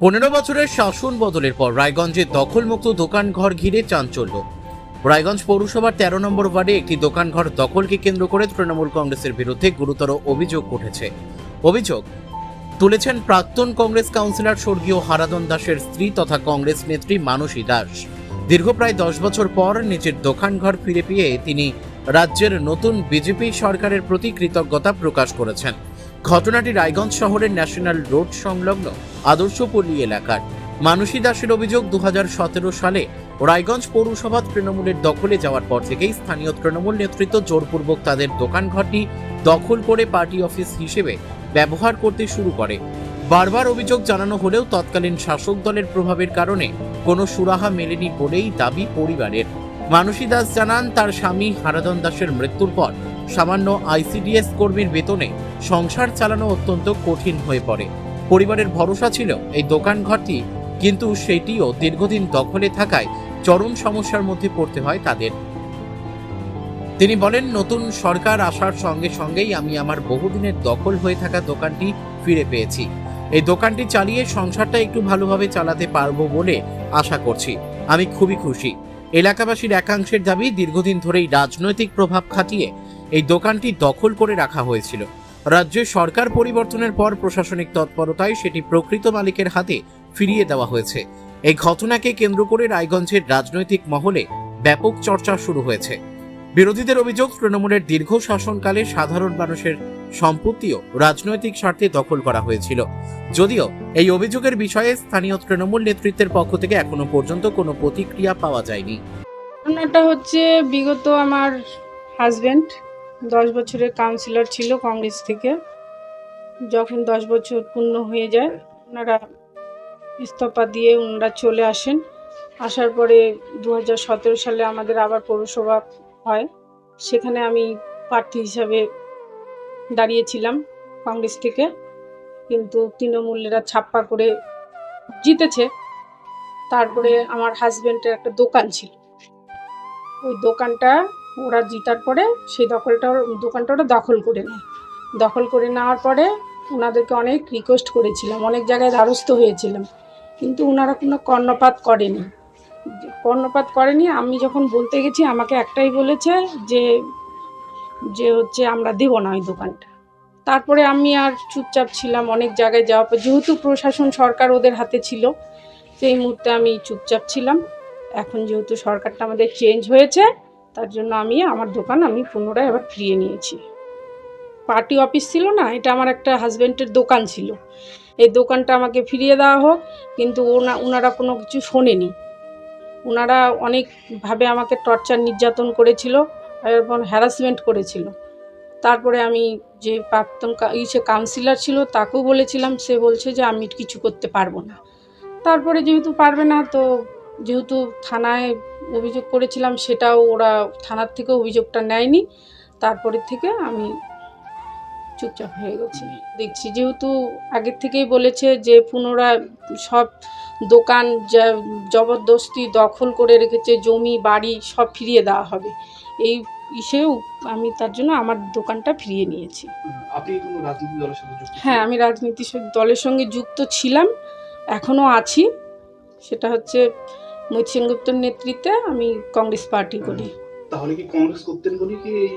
15 বছরের শাসন বদলের পর রায়গঞ্জে দখলমুক্ত দোকানঘর ঘিরে চাঞ্চল্য। রায়গঞ্জ পৌরসভার 13 নম্বর ওয়ার্ডে একটি দোকানঘর দখলকে কেন্দ্র করে তৃণমূল কংগ্রেসের বিরুদ্ধে গুরুতর অভিযোগ উঠেছে। অভিযোগ তুলেছেন প্রাক্তন কংগ্রেস কাউন্সিলর স্বর্গীয় হারাধন দাসের স্ত্রী তথা কংগ্রেস নেত্রী মানসী দাস। দীর্ঘ প্রায় 10 বছর পর নিজের দোকানঘর ফিরে পেয়ে তিনি রাজ্যের নতুন বিজেপি সরকারের প্রতি কৃতজ্ঞতা প্রকাশ করেছেন। ঘটনাটি রায়গঞ্জ শহরের ন্যাশনাল রোড সংলগ্ন আদর্শপল্লী এলাকার। মানসী দাসের অভিযোগ 2017 সালে রায়গঞ্জ পৌরসভা তৃণমূলের দখলে যাওয়ার পর থেকেই স্থানীয় তৃণমূল নেতৃত্ব জোরপূর্বক তাদের দোকানঘরটি দখল করে পার্টি অফিস হিসেবে ব্যবহার করতে শুরু করে। বারবার অভিযোগ জানানো হলেও তৎকালীন শাসক দলের প্রভাবের কারণে কোনো সুরাহা মেলেনি বলেই দাবি পরিবারের। মানসী দাস জানান, তার স্বামী হারাধন দাসের মৃত্যুর পর সামান্য আইসিডিএস কর্মীর বেতনে সংসার চালানো অত্যন্ত কঠিন হয়ে পড়ে। পরিবারের ভরসা ছিল এই দোকানঘরটি, কিন্তু সেটিও দীর্ঘদিন দখলে থাকায় চরম সমস্যার মধ্যে পড়তে হয় তাদের। তিনি বলেন, নতুন সরকার আসার সঙ্গে সঙ্গেই আমি আমার বহুদিনের দখল হয়ে থাকা দোকানটি ফিরে পেয়েছি। এই দোকানটি চালিয়ে সংসারটা একটু ভালোভাবে চালাতে পারবো বলে আশা করছি। আমি খুবই খুশি। এলাকাবাসীর একাংশের দাবি, দীর্ঘদিন ধরেই রাজনৈতিক প্রভাব খাটিয়ে এই দোকানটি দখল করে রাখা হয়েছিল। রাজ্যে সরকার পরিবর্তনের পর প্রশাসনিক তৎপরতায় সেটি প্রকৃত মালিকের হাতে ফিরিয়ে দেওয়া হয়েছে। এই ঘটনাকে কেন্দ্র করে রায়গঞ্জের রাজনৈতিক মহলে ব্যাপক চর্চা শুরু হয়েছে। বিরোধীদের অভিযোগ, তৃণমূলের দীর্ঘ শাসনকালে সাধারণ মানুষের সম্পত্তিও রাজনৈতিক স্বার্থে দখল করা হয়েছিল। যদিও এই অভিযোগের বিষয়ে স্থানীয় তৃণমূল নেতৃত্বের পক্ষ থেকে এখনো পর্যন্ত কোনো প্রতিক্রিয়া পাওয়া যায়নি। ঘটনাটা হচ্ছে, বিগত আমার হাজব্যান্ড 10 বছরের কাউন্সিলর ছিল কংগ্রেস থেকে। যখন 10 বছর পূর্ণ হয়ে যায়, ওনারা ইস্তফা দিয়ে ওনারা চলে আসেন। আসার পরে 2017 সালে আমাদের আবার পৌরসভা হয়। সেখানে আমি প্রার্থী হিসাবে দাঁড়িয়েছিলাম কংগ্রেস থেকে, কিন্তু তৃণমূলেরা ছাপ্পা করে জিতেছে। তারপরে আমার হাজব্যান্ডের একটা দোকান ছিল, ওই দোকানটা ওরা জিতার পরে সেই দোকানটা ওরা দখল করে নেয়। দখল করে নেওয়ার পরে ওনাদেরকে অনেক রিকোয়েস্ট করেছিলাম, অনেক জায়গায় দ্বারস্থ হয়েছিলাম, কিন্তু ওনারা কোনো কর্ণপাত করেনি। আমি যখন বলতে গেছি, আমাকে একটাই বলেছে যে যে হচ্ছে আমরা দেব না ওই দোকানটা। তারপরে আমি আর চুপচাপ ছিলাম। অনেক জায়গায় যাওয়ার পর যেহেতু প্রশাসন সরকার ওদের হাতে ছিল, সেই মুহূর্তে আমি চুপচাপ ছিলাম। এখন যেহেতু সরকারটা আমাদের চেঞ্জ হয়েছে, তার জন্য আমি আমার দোকান পুনরায় আবার ফিরিয়ে নিয়েছি। পার্টি অফিস ছিল না, এটা আমার একটা হাজব্যান্ডের দোকান ছিল। এই দোকানটা আমাকে ফিরিয়ে দেওয়া হোক, কিন্তু ওনারা কোনো কিছু শোনেনি। ওনারা অনেকভাবে আমাকে টর্চার নির্যাতন করেছিল এবং হ্যারাসমেন্ট করেছিল। তারপরে আমি যে প্রাক্তন কাউন্সিলর ছিল তাকেও বলেছিলাম, সে বলছে যে আমি কিছু করতে পারবো না। তারপরে যেহেতু পারবে না, তো যেহেতু থানায় অভিযোগ করেছিলাম, সেটাও ওরা থানার থেকে অভিযোগটা নেয়নি। তারপরে থেকে আমি চুপচাপ হয়ে গেছি। দেখছি যেহেতু আগের থেকেই বলেছে যে পুনরায় সব দোকান জবরদস্তি দখল করে রেখেছে, জমি বাড়ি সব ফিরিয়ে দেওয়া হবে, এই ইসেও আমি তার জন্য আমার দোকানটা ফিরিয়ে নিয়েছি। আপনি কোনো রাজনৈতিক দলের সাথে যুক্ত? হ্যাঁ, আমি রাজনীতি দলের সঙ্গে যুক্ত ছিলাম, এখনও আছি। সেটা হচ্ছে মৈত সেনগুপ্তর নেতৃত্বে আমি কংগ্রেস পার্টি করি। তাহলে কি কংগ্রেস করতেন বলে কি এই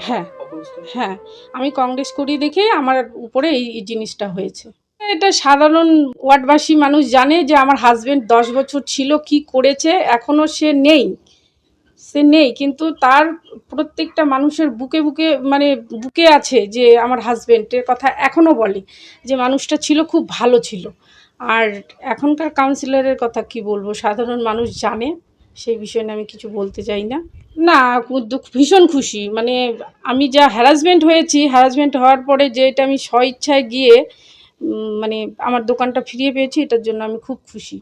হ্যাঁ অবস্থা? হ্যাঁ, আমি কংগ্রেস করি দেখে আমার উপরে এই জিনিসটা হয়েছে। এটা সাধারণ ওয়ার্ডবাসী মানুষ জানে যে আমার হাজব্যান্ড 10 বছর ছিল, কি করেছে। এখনও সে নেই, কিন্তু তার প্রত্যেকটা মানুষের বুকে বুকে আছে যে আমার হাজব্যান্ডের কথা এখনও বলে যে মানুষটা ছিল, খুব ভালো ছিল। আর এখনকার কাউন্সিলরের কথা কি বলবো, সাধারণ মানুষ জানে, সেই বিষয়ে আমি কিছু বলতে চাই না। না, ভীষণ খুশি। আমি যা হ্যারাসমেন্ট হওয়ার পরে যে এটা আমি স্বইচ্ছায় গিয়ে আমার দোকানটা ফিরিয়ে পেয়েছি, এটার জন্য আমি খুব খুশি।